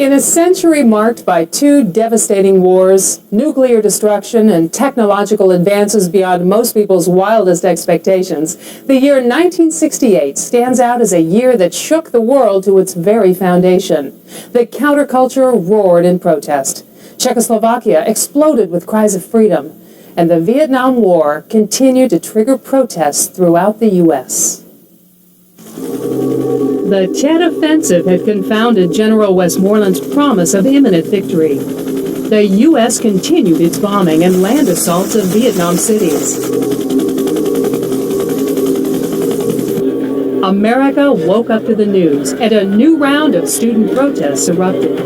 In a century marked by two devastating wars, nuclear destruction, and technological advances beyond most people's wildest expectations, the year 1968 stands out as a year that shook the world to its very foundation. The counterculture roared in protest. Czechoslovakia exploded with cries of freedom, and the Vietnam War continued to trigger protests throughout the U.S. The Tet Offensive had confounded General Westmoreland's promise of imminent victory. The U.S. continued its bombing and land assaults of Vietnam cities. America woke up to the news, and a new round of student protests erupted.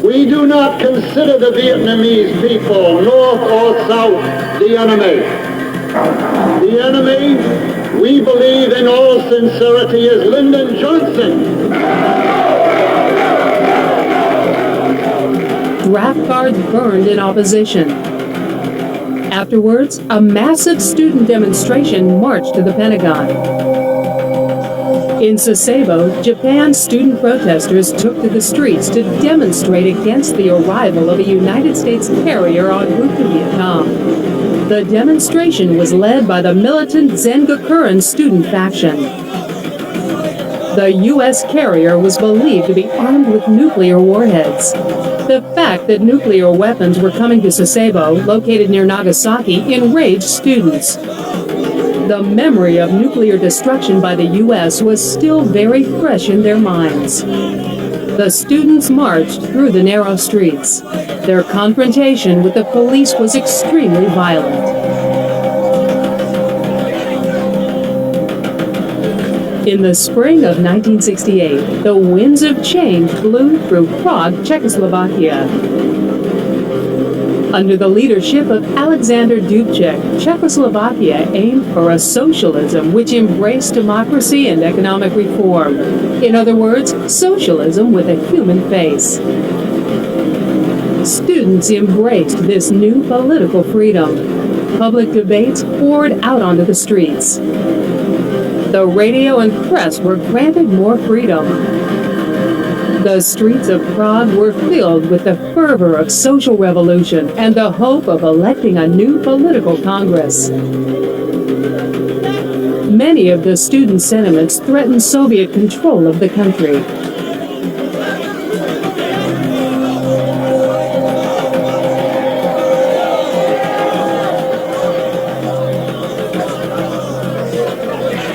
We do not consider the Vietnamese people, north or south, the enemy. The enemy, we believe in all sincerity, is Lyndon Johnson. Draft cards burned in opposition. Afterwards, a massive student demonstration marched to the Pentagon. In Sasebo, Japan, student protesters took to the streets to demonstrate against the arrival of a United States carrier en route to Vietnam. The demonstration was led by the militant Zengakuren student faction. The U.S. carrier was believed to be armed with nuclear warheads. The fact that nuclear weapons were coming to Sasebo, located near Nagasaki, enraged students. The memory of nuclear destruction by the U.S. was still very fresh in their minds. The students marched through the narrow streets. Their confrontation with the police was extremely violent. In the spring of 1968, the winds of change blew through Prague, Czechoslovakia. Under the leadership of Alexander Dubcek, Czechoslovakia aimed for a socialism which embraced democracy and economic reform. In other words, socialism with a human face. Students embraced this new political freedom. Public debates poured out onto the streets. The radio and press were granted more freedom. The streets of Prague were filled with the fervor of social revolution and the hope of electing a new political Congress. Many of the student sentiments threatened Soviet control of the country.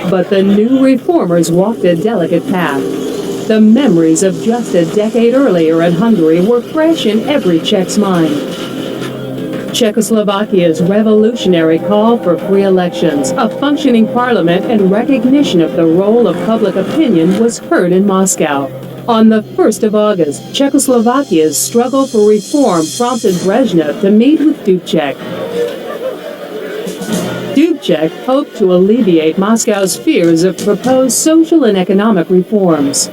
But the new reformers walked a delicate path. The memories of just a decade earlier in Hungary were fresh in every Czech's mind. Czechoslovakia's revolutionary call for free elections, a functioning parliament, and recognition of the role of public opinion was heard in Moscow. On the 1st of August, Czechoslovakia's struggle for reform prompted Brezhnev to meet with Dubcek. Dubcek hoped to alleviate Moscow's fears of proposed social and economic reforms.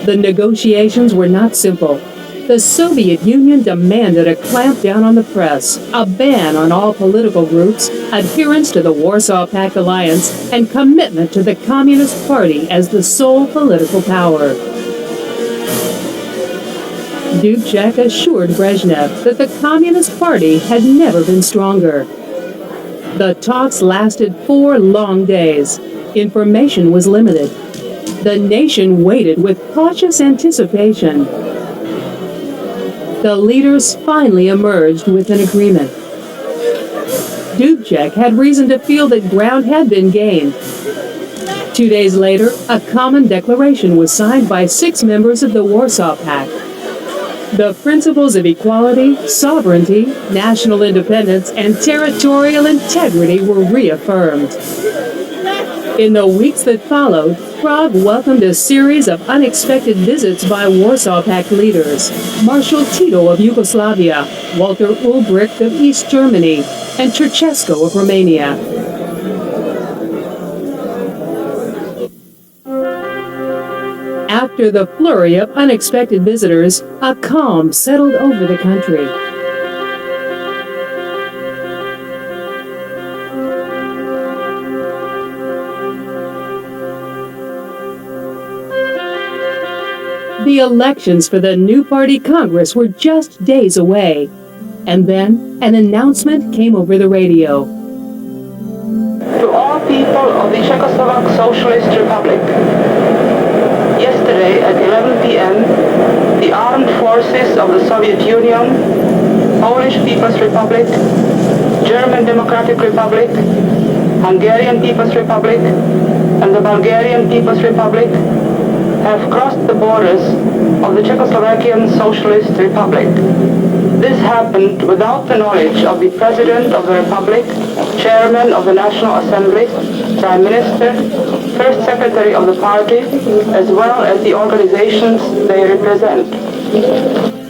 The negotiations were not simple. The Soviet Union demanded a clampdown on the press, a ban on all political groups, adherence to the Warsaw Pact alliance, and commitment to the Communist Party as the sole political power. Dubcek assured Brezhnev that the Communist Party had never been stronger. The talks lasted 4 long days. Information was limited. The nation waited with cautious anticipation. The leaders finally emerged with an agreement. Dubcek had reason to feel that ground had been gained. 2 days later, a common declaration was signed by 6 members of the Warsaw Pact. The principles of equality, sovereignty, national independence, and territorial integrity were reaffirmed. In the weeks that followed, Prague welcomed a series of unexpected visits by Warsaw Pact leaders: Marshal Tito of Yugoslavia, Walter Ulbricht of East Germany, and Ceausescu of Romania. After the flurry of unexpected visitors, a calm settled over the country. The elections for the new party Congress were just days away. And then an announcement came over the radio. To all people of the Czechoslovak Socialist Republic, yesterday at 11 p.m., the armed forces of the Soviet Union, Polish People's Republic, German Democratic Republic, Hungarian People's Republic, and the Bulgarian People's Republic have crossed the borders of the Czechoslovakian Socialist Republic. This happened without the knowledge of the President of the Republic, Chairman of the National Assembly, Prime Minister, First Secretary of the party, as well as the organizations they represent.